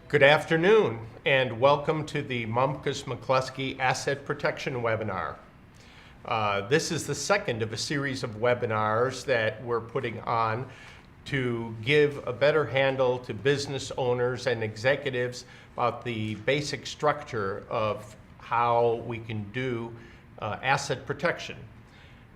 Good afternoon, and welcome to the Momkus McCluskey Asset Protection webinar. This is the second of a series of webinars that we're putting on to give a better handle to business owners and executives about the basic structure of how we can do asset protection.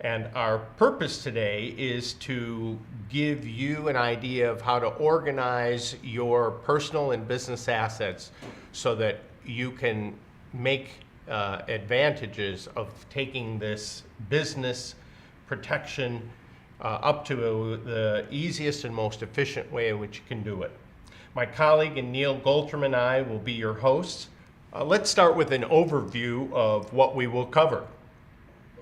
And our purpose today is to give you an idea of how to organize your personal and business assets so that you can make advantages of taking this business protection up to the easiest and most efficient way in which you can do it. My colleague Neil Goltram and I will be your hosts. Let's start with an overview of what we will cover.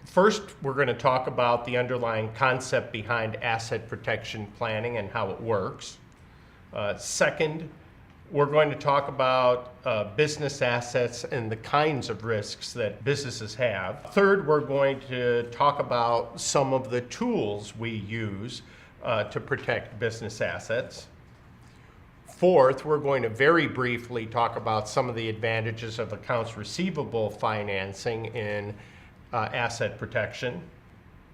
First, we're going to talk about the underlying concept behind asset protection planning and how it works. Second, we're going to talk about business assets and the kinds of risks that businesses have. Third, we're going to talk about some of the tools we use to protect business assets. Fourth, we're going to very briefly talk about some of the advantages of accounts receivable financing in asset protection.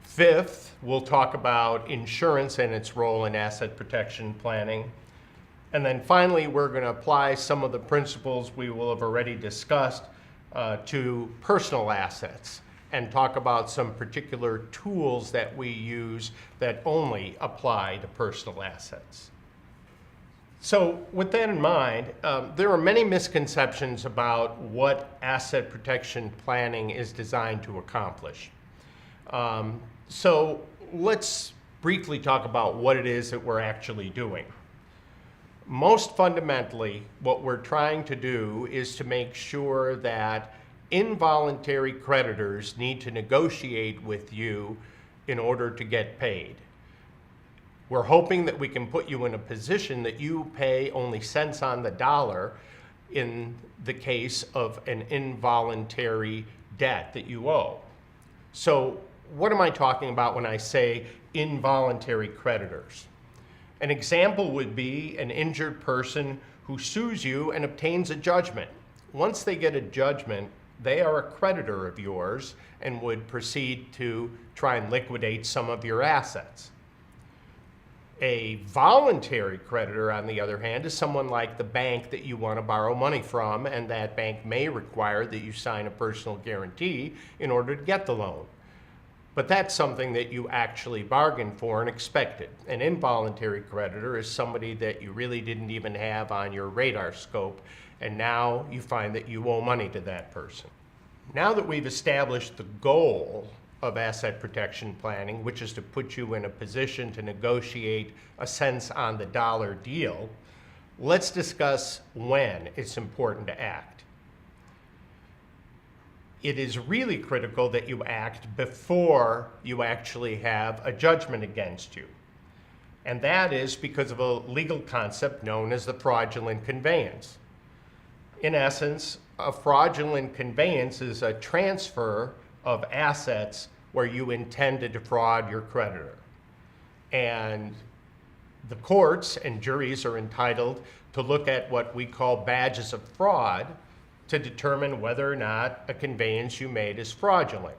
Fifth, we'll talk about insurance and its role in asset protection planning. And then finally, we're going to apply some of the principles we will have already discussed to personal assets and talk about some particular tools that we use that only apply to personal assets. So with that in mind, there are many misconceptions about what asset protection planning is designed to accomplish. So let's briefly talk about what it is that we're actually doing. Most fundamentally, what we're trying to do is to make sure that involuntary creditors need to negotiate with you in order to get paid. We're hoping that we can put you in a position that you pay only cents on the dollar in the case of an involuntary debt that you owe. So what am I talking about when I say involuntary creditors? An example would be an injured person who sues you and obtains a judgment. Once they get a judgment, they are a creditor of yours and would proceed to try and liquidate some of your assets. A voluntary creditor, on the other hand, is someone like the bank that you want to borrow money from, and that bank may require that you sign a personal guarantee in order to get the loan. But that's something that you actually bargained for and expected. An involuntary creditor is somebody that you really didn't even have on your radar scope, and now you find that you owe money to that person. Now that we've established the goal of asset protection planning, which is to put you in a position to negotiate a cents on the dollar deal, let's discuss when it's important to act. It is really critical that you act before you actually have a judgment against you. And that is because of a legal concept known as the fraudulent conveyance. In essence, a fraudulent conveyance is a transfer of assets where you intend to defraud your creditor. And the courts and juries are entitled to look at what we call badges of fraud to determine whether or not a conveyance you made is fraudulent.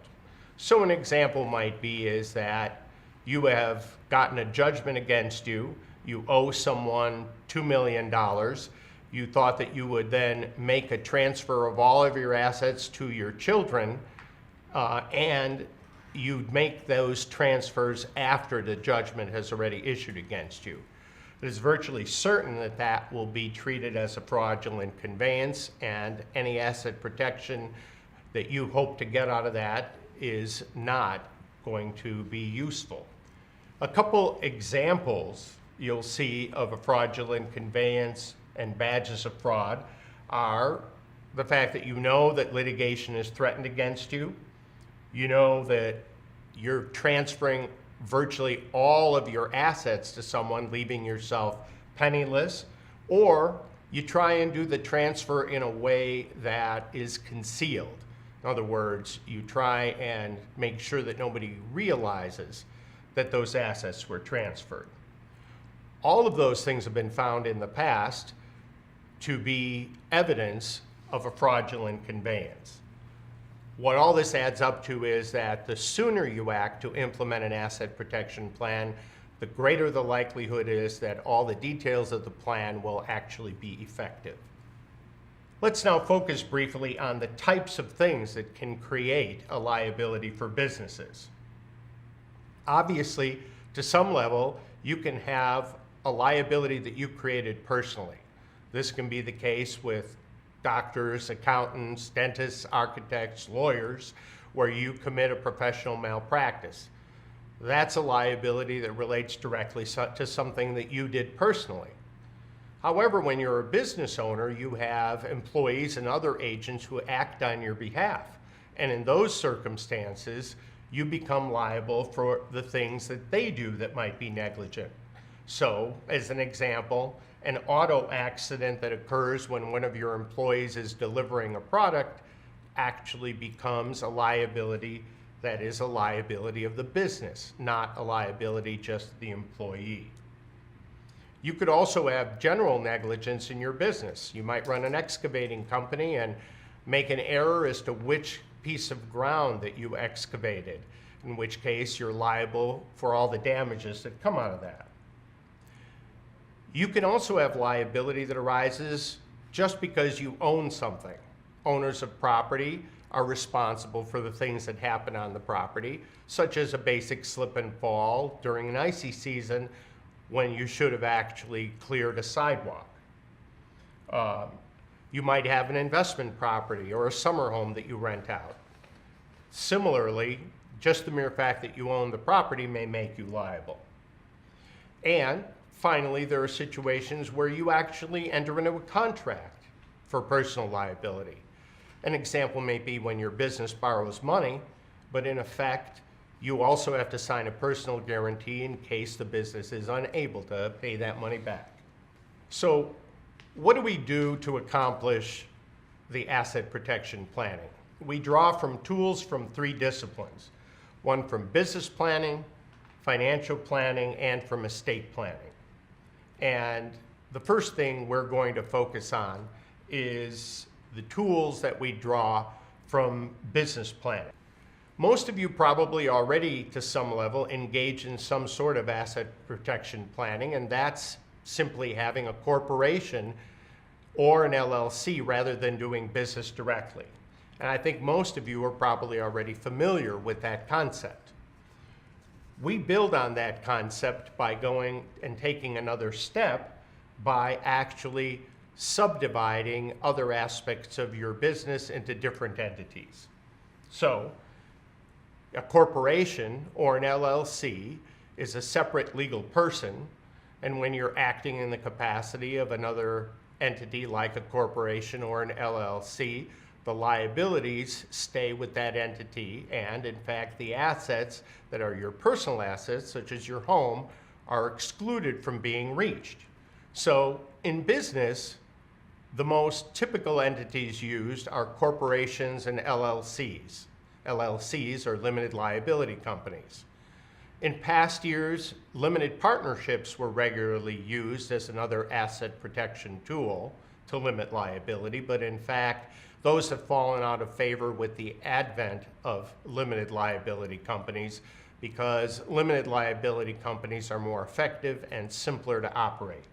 So an example might be is that you have gotten a judgment against you, you owe someone $2 million, you thought that you would then make a transfer of all of your assets to your children, and you'd make those transfers after the judgment has already issued against you. It is virtually certain that that will be treated as a fraudulent conveyance, and any asset protection that you hope to get out of that is not going to be useful. A couple examples you'll see of a fraudulent conveyance and badges of fraud are the fact that you know that litigation is threatened against you, you know that you're transferring virtually all of your assets to someone, leaving yourself penniless, or you try and do the transfer in a way that is concealed. In other words, you try and make sure that nobody realizes that those assets were transferred. All of those things have been found in the past to be evidence of a fraudulent conveyance. What all this adds up to is that the sooner you act to implement an asset protection plan, the greater the likelihood is that all the details of the plan will actually be effective. Let's now focus briefly on the types of things that can create a liability for businesses. Obviously, to some level, you can have a liability that you created personally. This can be the case with doctors, accountants, dentists, architects, lawyers, where you commit a professional malpractice. That's a liability that relates directly to something that you did personally. However, when you're a business owner, you have employees and other agents who act on your behalf. And in those circumstances, you become liable for the things that they do that might be negligent. So, as an example, an auto accident that occurs when one of your employees is delivering a product actually becomes a liability that is a liability of the business, not a liability just the employee. You could also have general negligence in your business. You might run an excavating company and make an error as to which piece of ground that you excavated, in which case you're liable for all the damages that come out of that. You can also have liability that arises just because you own something. Owners of property are responsible for the things that happen on the property, such as a basic slip and fall during an icy season when you should have actually cleared a sidewalk. You might have an investment property or a summer home that you rent out. Similarly, just the mere fact that you own the property may make you liable. And finally, there are situations where you actually enter into a contract for personal liability. An example may be when your business borrows money, but in effect, you also have to sign a personal guarantee in case the business is unable to pay that money back. So, what do we do to accomplish the asset protection planning? We draw from tools from three disciplines, one from business planning, financial planning, and from estate planning. And the first thing we're going to focus on is the tools that we draw from business planning. Most of you probably already, to some level, engage in some sort of asset protection planning, and that's simply having a corporation or an LLC rather than doing business directly. And I think most of you are probably already familiar with that concept. We build on that concept by going and taking another step by actually subdividing other aspects of your business into different entities. So, a corporation or an LLC is a separate legal person, and when you're acting in the capacity of another entity like a corporation or an LLC, the liabilities stay with that entity, and in fact the assets that are your personal assets, such as your home, are excluded from being reached. So in business, the most typical entities used are corporations and LLCs. LLCs are limited liability companies. In past years, limited partnerships were regularly used as another asset protection tool to limit liability, but in fact, those have fallen out of favor with the advent of limited liability companies because limited liability companies are more effective and simpler to operate.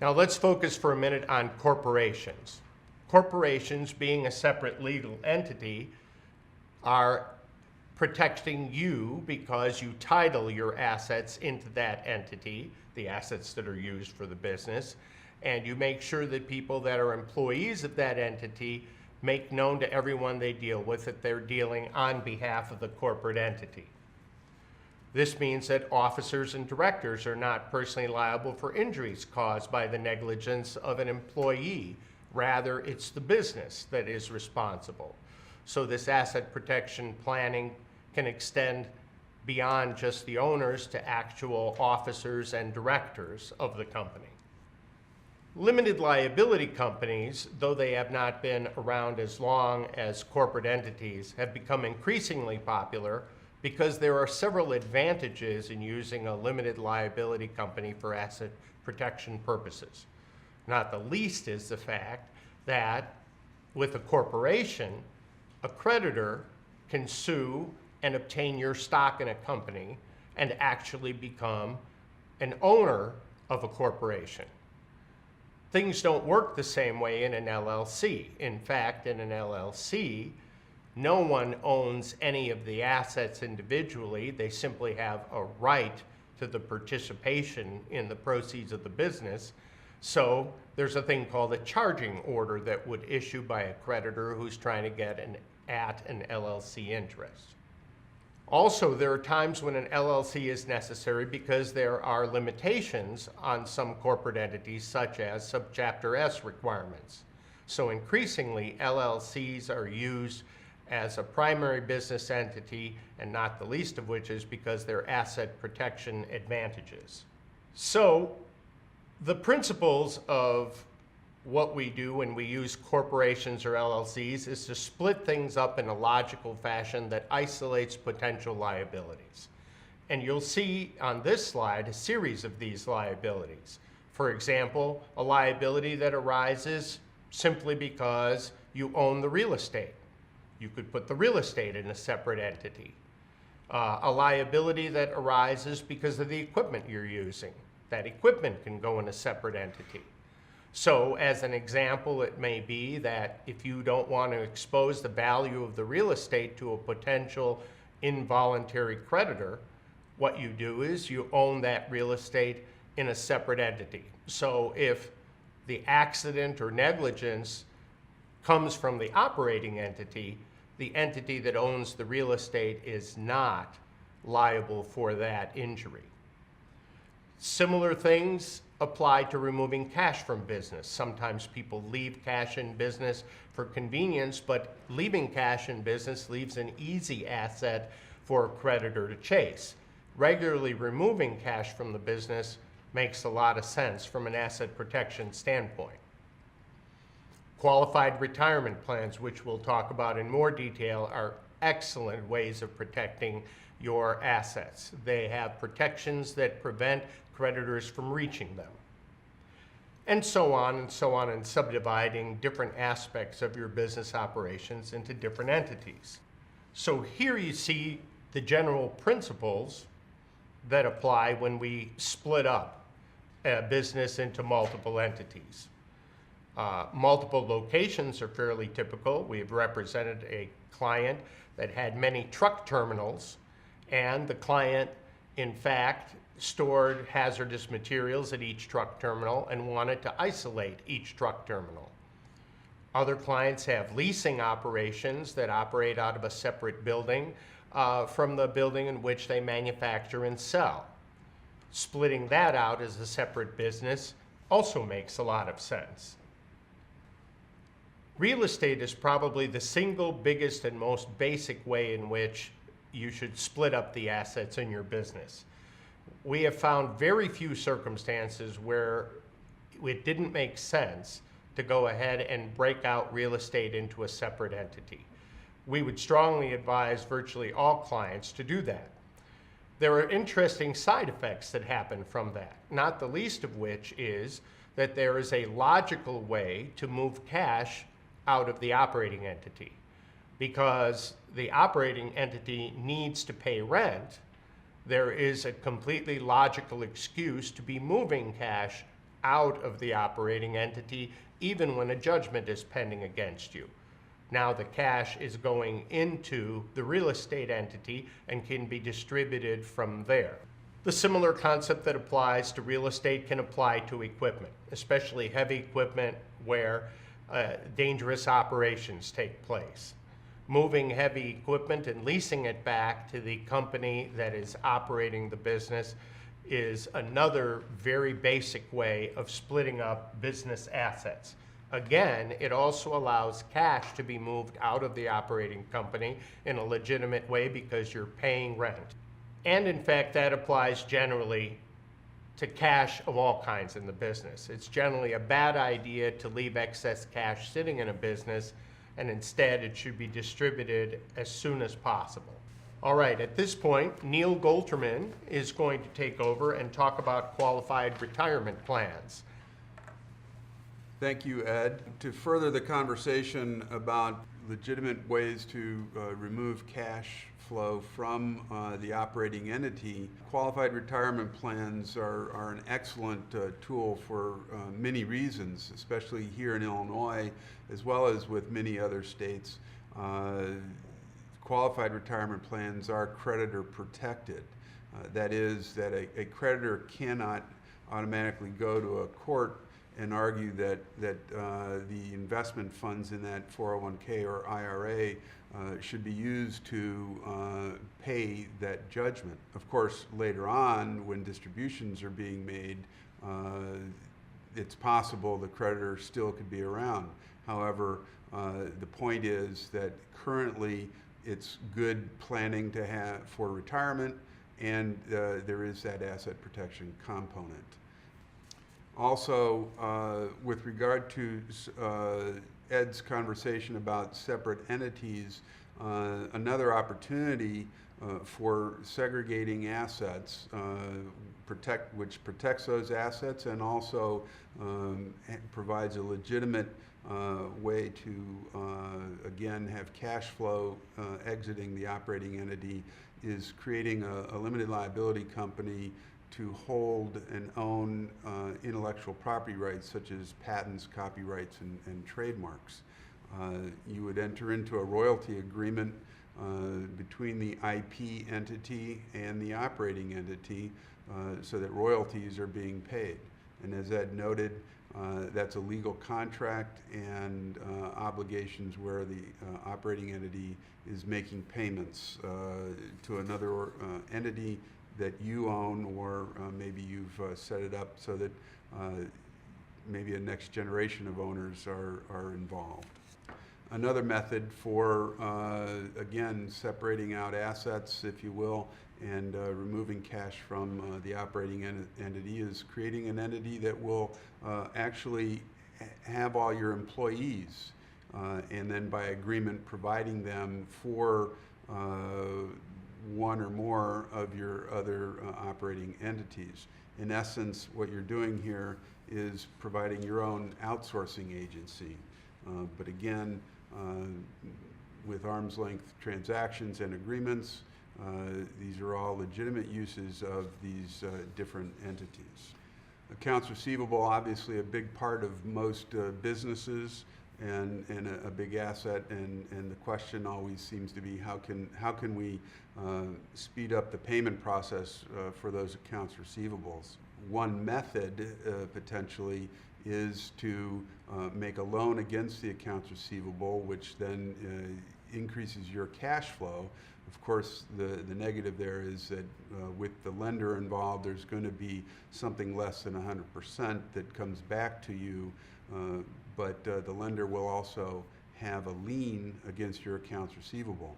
Now let's focus for a minute on corporations. Corporations, being a separate legal entity, are protecting you because you title your assets into that entity, the assets that are used for the business, and you make sure that people that are employees of that entity make known to everyone they deal with that they're dealing on behalf of the corporate entity. This means that officers and directors are not personally liable for injuries caused by the negligence of an employee. Rather, it's the business that is responsible. So this asset protection planning can extend beyond just the owners to actual officers and directors of the company. Limited liability companies, though they have not been around as long as corporate entities, have become increasingly popular because there are several advantages in using a limited liability company for asset protection purposes. Not the least is the fact that with a corporation, a creditor can sue and obtain your stock in a company and actually become an owner of a corporation. Things don't work the same way in an LLC. In fact, in an LLC, no one owns any of the assets individually. They simply have a right to the participation in the proceeds of the business. So there's a thing called a charging order that would issue by a creditor who's trying to get at an LLC interest. Also, there are times when an LLC is necessary because there are limitations on some corporate entities, such as Subchapter S requirements. So increasingly, LLCs are used as a primary business entity, and not the least of which is because they're asset protection advantages. So the principles of what we do when we use corporations or LLCs is to split things up in a logical fashion that isolates potential liabilities. And you'll see on this slide a series of these liabilities. For example, a liability that arises simply because you own the real estate. You could put the real estate in a separate entity. A liability that arises because of the equipment you're using. That equipment can go in a separate entity. So as an example, it may be that if you don't want to expose the value of the real estate to a potential involuntary creditor, what you do is you own that real estate in a separate entity. So if the accident or negligence comes from the operating entity, the entity that owns the real estate is not liable for that injury. Similar things apply to removing cash from business. Sometimes people leave cash in business for convenience, but leaving cash in business leaves an easy asset for a creditor to chase. Regularly removing cash from the business makes a lot of sense from an asset protection standpoint. Qualified retirement plans, which we'll talk about in more detail, are excellent ways of protecting your assets. They have protections that prevent creditors from reaching them. And so on, and subdividing different aspects of your business operations into different entities. So here you see the general principles that apply when we split up a business into multiple entities. Multiple locations are fairly typical. We have represented a client that had many truck terminals, and the client, in fact, stored hazardous materials at each truck terminal and wanted to isolate each truck terminal. Other clients have leasing operations that operate out of a separate building from the building in which they manufacture and sell. Splitting that out as a separate business also makes a lot of sense. Real estate is probably the single biggest and most basic way in which you should split up the assets in your business. We have found very few circumstances where it didn't make sense to go ahead and break out real estate into a separate entity. We would strongly advise virtually all clients to do that. There are interesting side effects that happen from that, not the least of which is that there is a logical way to move cash out of the operating entity. Because the operating entity needs to pay rent, there is a completely logical excuse to be moving cash out of the operating entity even when a judgment is pending against you. Now the cash is going into the real estate entity and can be distributed from there. The similar concept that applies to real estate can apply to equipment, especially heavy equipment where dangerous operations take place. Moving heavy equipment and leasing it back to the company that is operating the business is another very basic way of splitting up business assets. Again, it also allows cash to be moved out of the operating company in a legitimate way because you're paying rent. And in fact, that applies generally to cash of all kinds in the business. It's generally a bad idea to leave excess cash sitting in a business, and instead it should be distributed as soon as possible. All right, at this point, Neil Golterman is going to take over and talk about qualified retirement plans. Thank you, Ed. To further the conversation about legitimate ways to remove cash flow from the operating entity, qualified retirement plans are an excellent tool for many reasons, especially here in Illinois, as well as with many other states. Qualified retirement plans are creditor protected. That is, that a creditor cannot automatically go to a court and argue that the investment funds in that 401k or IRA should be used to pay that judgment. Of course, later on, when distributions are being made, it's possible the creditor still could be around. However, the point is that currently it's good planning to have for retirement, and there is that asset protection component. Also, with regard to Ed's conversation about separate entities, another opportunity for segregating assets, which protects those assets and also provides a legitimate way to, again, have cash flow exiting the operating entity, is creating a limited liability company to hold and own intellectual property rights such as patents, copyrights, and trademarks. You would enter into a royalty agreement between the IP entity and the operating entity so that royalties are being paid. And as Ed noted, that's a legal contract and obligations where the operating entity is making payments to another entity that you own, or maybe you've set it up so that maybe a next generation of owners are involved. Another method for, again, separating out assets, if you will, and removing cash from the operating entity is creating an entity that will actually have all your employees and then by agreement providing them for one or more of your other operating entities. In essence, what you're doing here is providing your own outsourcing agency. But again, with arm's length transactions and agreements, these are all legitimate uses of these different entities. Accounts receivable, obviously a big part of most businesses, and a big asset, and the question always seems to be how can we speed up the payment process for those accounts receivables. One method potentially is to make a loan against the accounts receivable, which then increases your cash flow. Of course, the negative there is that with the lender involved, there's going to be something less than 100% that comes back to you, but the lender will also have a lien against your accounts receivable.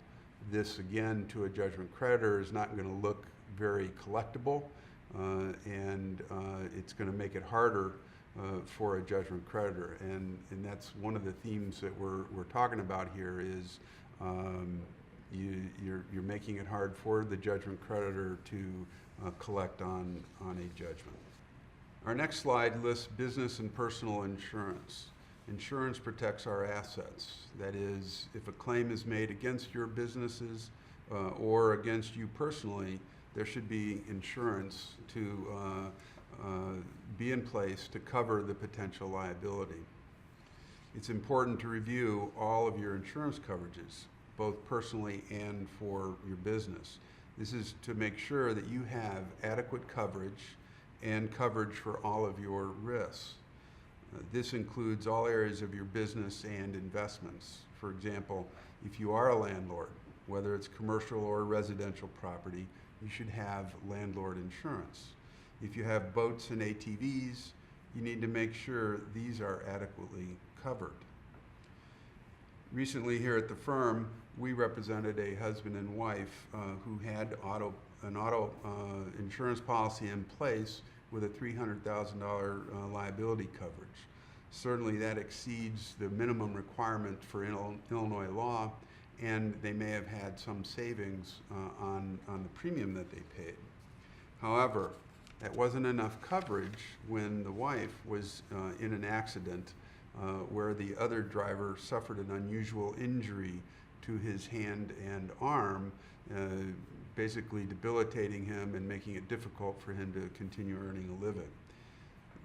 This, again, to a judgment creditor is not going to look very collectible, and it's going to make it harder for a judgment creditor. And that's one of the themes that we're talking about here is you're making it hard for the judgment creditor to collect on a judgment. Our next slide lists business and personal insurance. Insurance protects our assets. That is, if a claim is made against your businesses or against you personally, there should be insurance to be in place to cover the potential liability. It's important to review all of your insurance coverages, both personally and for your business. This is to make sure that you have adequate coverage and coverage for all of your risks. This includes all areas of your business and investments. For example, if you are a landlord, whether it's commercial or residential property, you should have landlord insurance. If you have boats and ATVs, you need to make sure these are adequately covered. Recently here at the firm, we represented a husband and wife who had an auto insurance policy in place with a $300,000 liability coverage. Certainly that exceeds the minimum requirement for Illinois law, and they may have had some savings on the premium that they paid. However, that wasn't enough coverage when the wife was in an accident where the other driver suffered an unusual injury to his hand and arm, basically debilitating him and making it difficult for him to continue earning a living.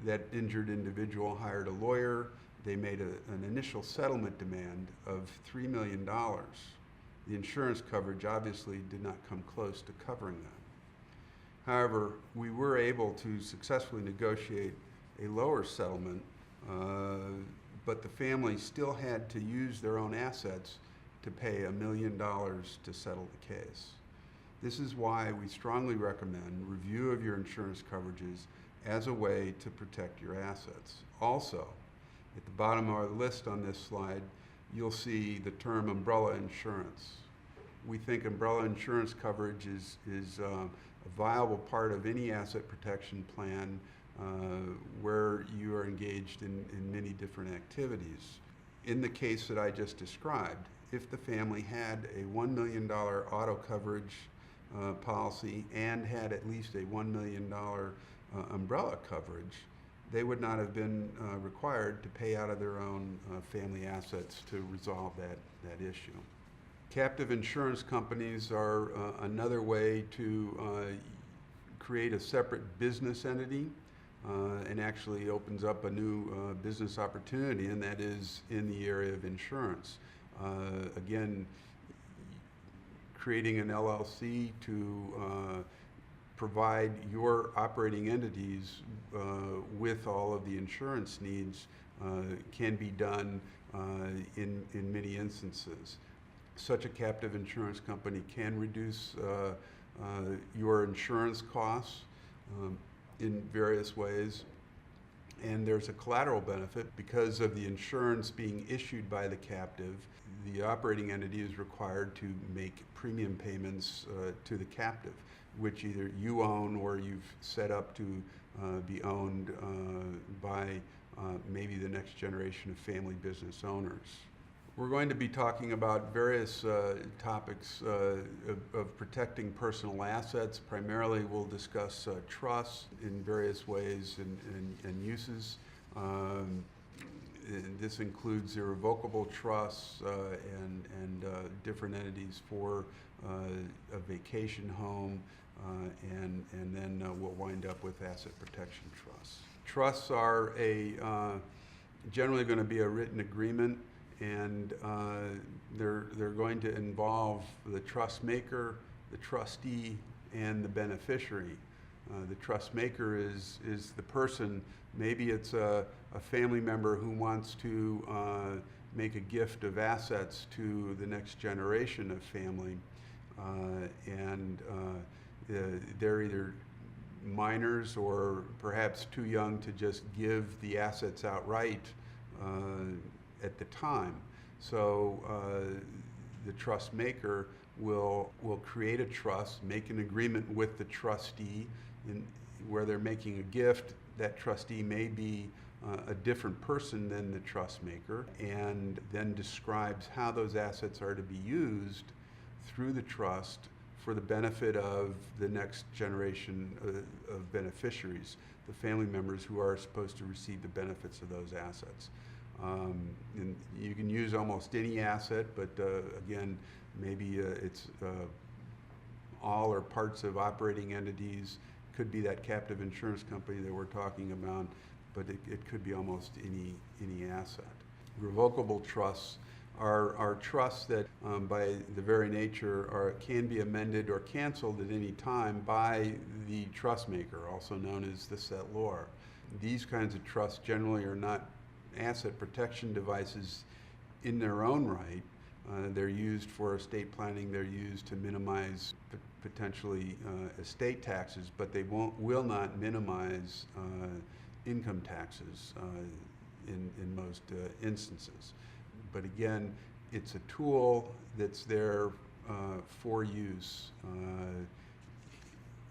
That injured individual hired a lawyer. They made an initial settlement demand of $3 million. The insurance coverage obviously did not come close to covering that. However, we were able to successfully negotiate a lower settlement, but the family still had to use their own assets to pay $1 million to settle the case. This is why we strongly recommend review of your insurance coverages as a way to protect your assets. Also, at the bottom of our list on this slide, you'll see the term umbrella insurance. We think umbrella insurance coverage is a viable part of any asset protection plan where you are engaged in many different activities. In the case that I just described, if the family had a $1 million auto coverage policy and had at least a $1 million umbrella coverage, they would not have been required to pay out of their own family assets to resolve that issue. Captive insurance companies are another way to create a separate business entity and actually opens up a new business opportunity, and that is in the area of insurance. Again, creating an LLC to provide your operating entities with all of the insurance needs can be done in many instances. Such a captive insurance company can reduce your insurance costs in various ways, and there's a collateral benefit because of the insurance being issued by the captive. The operating entity is required to make premium payments to the captive, which either you own or you've set up to be owned by maybe the next generation of family business owners. We're going to be talking about various topics of protecting personal assets. Primarily, we'll discuss trusts in various ways and uses. And this includes irrevocable trusts and different entities for a vacation home, and then we'll wind up with asset protection trusts. Trusts are generally going to be a written agreement, and they're going to involve the trust maker, the trustee, and the beneficiary. The trust maker is the person. Maybe it's a family member who wants to make a gift of assets to the next generation of family, and they're either minors or perhaps too young to just give the assets outright at the time. So the trust maker will create a trust, make an agreement with the trustee where they're making a gift. That trustee may be a different person than the trust maker, and then describes how those assets are to be used through the trust for the benefit of the next generation of beneficiaries, the family members who are supposed to receive the benefits of those assets. And you can use almost any asset, but again, maybe it's all or parts of operating entities. Could be that captive insurance company that we're talking about, but it could be almost any asset. Revocable trusts are trusts that, by the very nature, can be amended or canceled at any time by the trust maker, also known as the settlor. These kinds of trusts generally are not asset protection devices in their own right. They're used for estate planning. They're used to minimize potentially estate taxes, but they will not minimize income taxes in most instances. But again, it's a tool that's there for use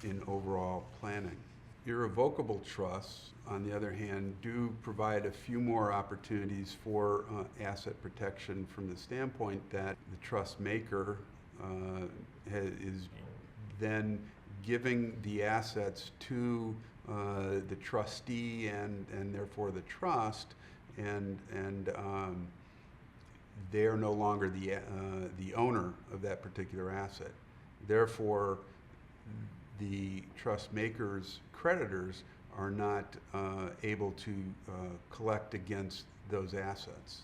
in overall planning. Irrevocable trusts, on the other hand, do provide a few more opportunities for asset protection from the standpoint that the trust maker is then giving the assets to the trustee and therefore the trust, and they are no longer the owner of that particular asset. Therefore, the trust maker's creditors are not able to collect against those assets.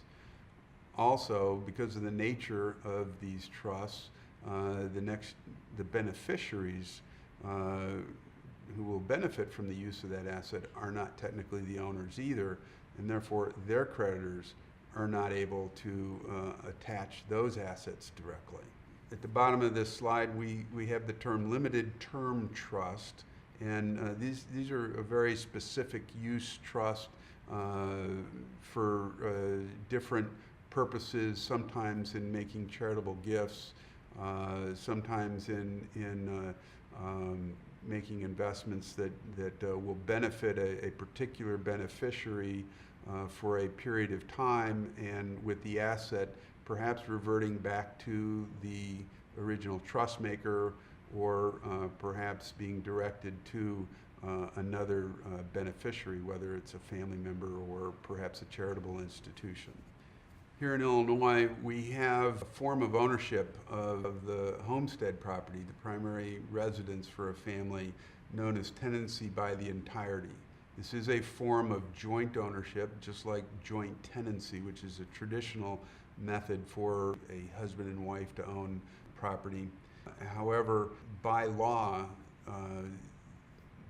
Also, because of the nature of these trusts, the beneficiaries who will benefit from the use of that asset are not technically the owners either, and therefore their creditors are not able to attach those assets directly. At the bottom of this slide, we have the term limited term trust, and these are a very specific use trust for different purposes, sometimes in making charitable gifts, sometimes in making investments that will benefit a particular beneficiary for a period of time, and with the asset perhaps reverting back to the original trust maker, or perhaps being directed to another beneficiary, whether it's a family member or perhaps a charitable institution. Here in Illinois, we have a form of ownership of the homestead property, the primary residence for a family, known as tenancy by the entirety. This is a form of joint ownership, just like joint tenancy, which is a traditional method for a husband and wife to own property. However, by law,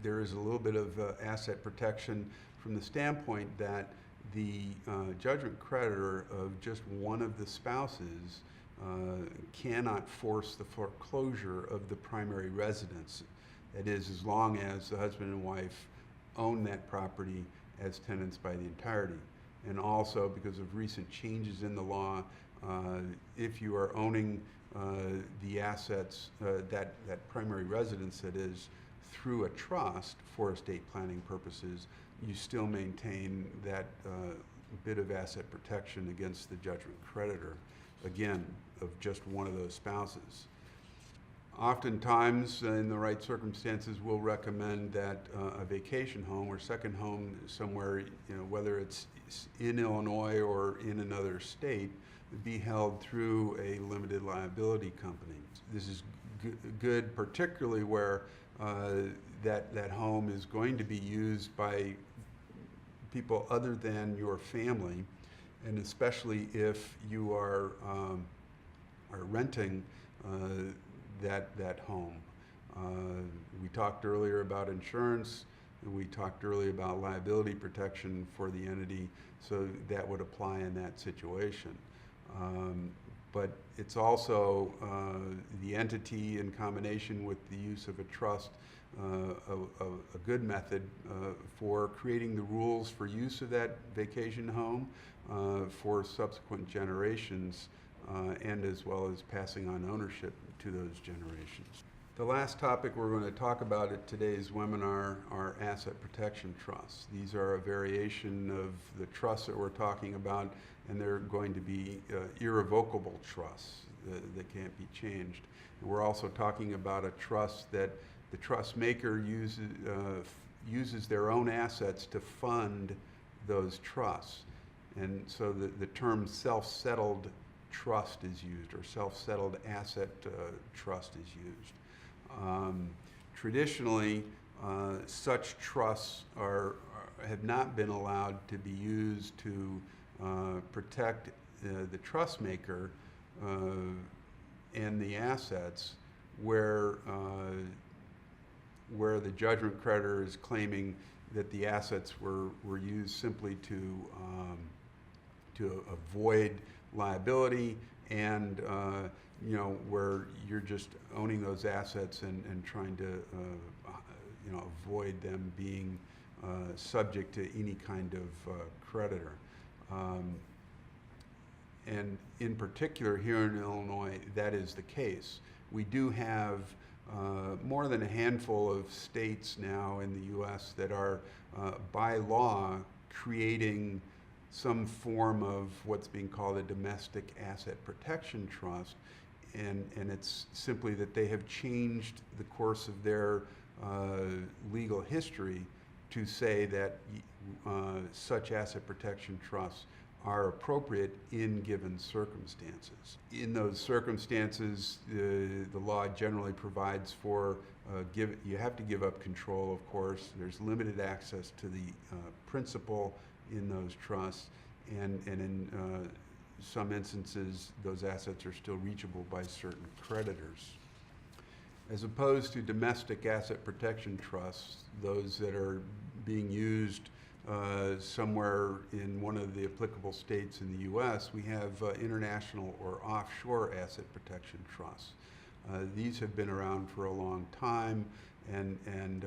there is a little bit of asset protection from the standpoint that the judgment creditor of just one of the spouses cannot force the foreclosure of the primary residence. That is, as long as the husband and wife own that property as tenants by the entirety. And also, because of recent changes in the law, if you are owning the assets, that primary residence, that is, through a trust for estate planning purposes, you still maintain that bit of asset protection against the judgment creditor, again, of just one of those spouses. Oftentimes, in the right circumstances, we'll recommend that a vacation home or second home somewhere, whether it's in Illinois or in another state, be held through a limited liability company. This is good, particularly where that home is going to be used by people other than your family, and especially if you are renting that home. We talked earlier about insurance, and we talked earlier about liability protection for the entity, so that would apply in that situation. But it's also the entity, in combination with the use of a trust, a good method for creating the rules for use of that vacation home for subsequent generations, and as well as passing on ownership to those generations. The last topic we're going to talk about at today's webinar are asset protection trusts. These are a variation of the trusts that we're talking about, and they're going to be irrevocable trusts that can't be changed. And we're also talking about a trust that the trust maker uses their own assets to fund those trusts. And so the term self-settled trust is used, or self-settled asset trust is used. Traditionally, such trusts have not been allowed to be used to protect the trust maker and the assets where the judgment creditor is claiming that the assets were used simply to avoid liability, and where you're just owning those assets and trying to avoid them being subject to any kind of creditor. And in particular, here in Illinois, that is the case. We do have more than a handful of states now in the U.S. that are, by law, creating some form of what's being called a domestic asset protection trust, and it's simply that they have changed the course of their legal history to say that such asset protection trusts are appropriate in given circumstances. In those circumstances, the law generally provides for you have to give up control, of course. There's limited access to the principal in those trusts, and in some instances, those assets are still reachable by certain creditors. As opposed to domestic asset protection trusts, those that are being used somewhere in one of the applicable states in the U.S., we have international or offshore asset protection trusts. These have been around for a long time and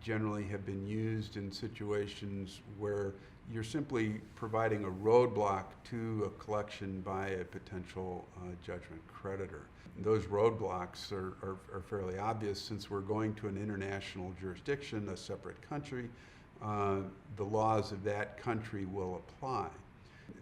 generally have been used in situations where you're simply providing a roadblock to a collection by a potential judgment creditor. Those roadblocks are fairly obvious. Since we're going to an international jurisdiction, a separate country, the laws of that country will apply.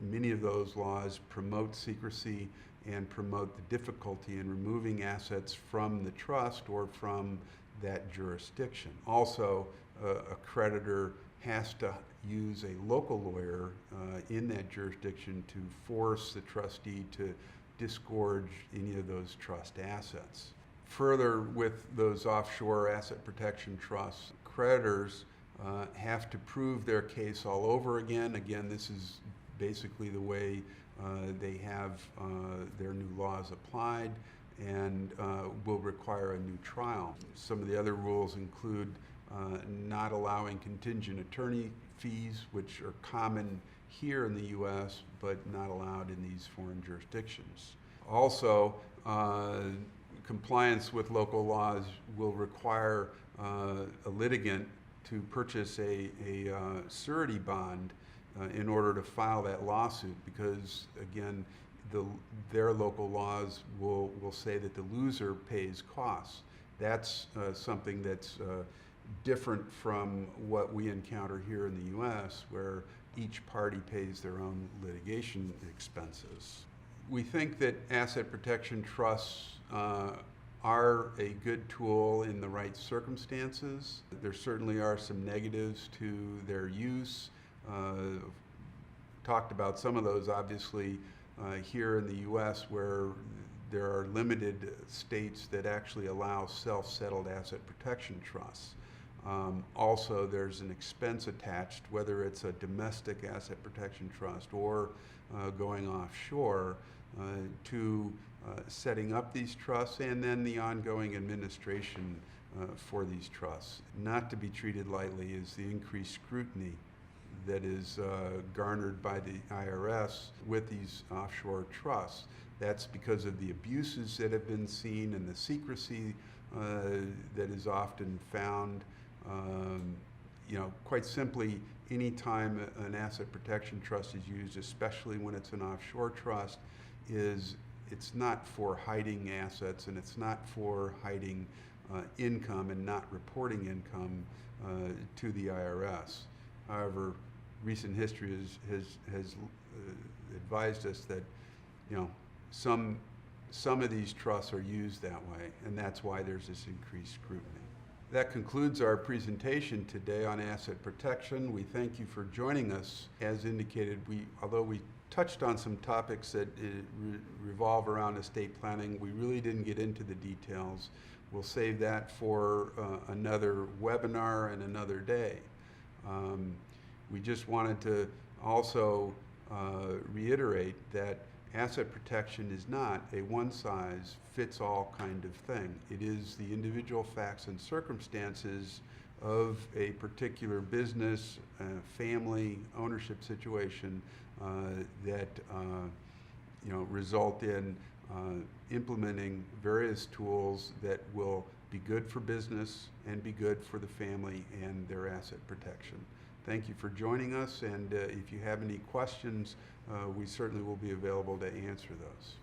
Many of those laws promote secrecy and promote the difficulty in removing assets from the trust or from that jurisdiction. Also, a creditor has to use a local lawyer in that jurisdiction to force the trustee to disgorge any of those trust assets. Further, with those offshore asset protection trusts, creditors have to prove their case all over again. Again, this is basically the way they have their new laws applied, and will require a new trial. Some of the other rules include not allowing contingent attorney fees, which are common here in the U.S., but not allowed in these foreign jurisdictions. Also, compliance with local laws will require a litigant to purchase a surety bond in order to file that lawsuit, because again, their local laws will say that the loser pays costs. That's something that's different from what we encounter here in the U.S., where each party pays their own litigation expenses. We think that asset protection trusts are a good tool in the right circumstances. There certainly are some negatives to their use. Talked about some of those, obviously, here in the U.S., where there are limited states that actually allow self-settled asset protection trusts. Also, there's an expense attached, whether it's a domestic asset protection trust or going offshore, to setting up these trusts and then the ongoing administration for these trusts. Not to be treated lightly is the increased scrutiny that is garnered by the IRS with these offshore trusts. That's because of the abuses that have been seen and the secrecy that is often found. Quite simply, anytime an asset protection trust is used, especially when it's an offshore trust, it's not for hiding assets, and it's not for hiding income and not reporting income to the IRS. However, recent history has advised us that some of these trusts are used that way, and that's why there's this increased scrutiny. That concludes our presentation today on asset protection. We thank you for joining us. As indicated, although we touched on some topics that revolve around estate planning, we really didn't get into the details. We'll save that for another webinar and another day. We just wanted to also reiterate that asset protection is not a one-size-fits-all kind of thing. It is the individual facts and circumstances of a particular business, family, ownership situation that result in implementing various tools that will be good for business and be good for the family and their asset protection. Thank you for joining us, and if you have any questions, we certainly will be available to answer those.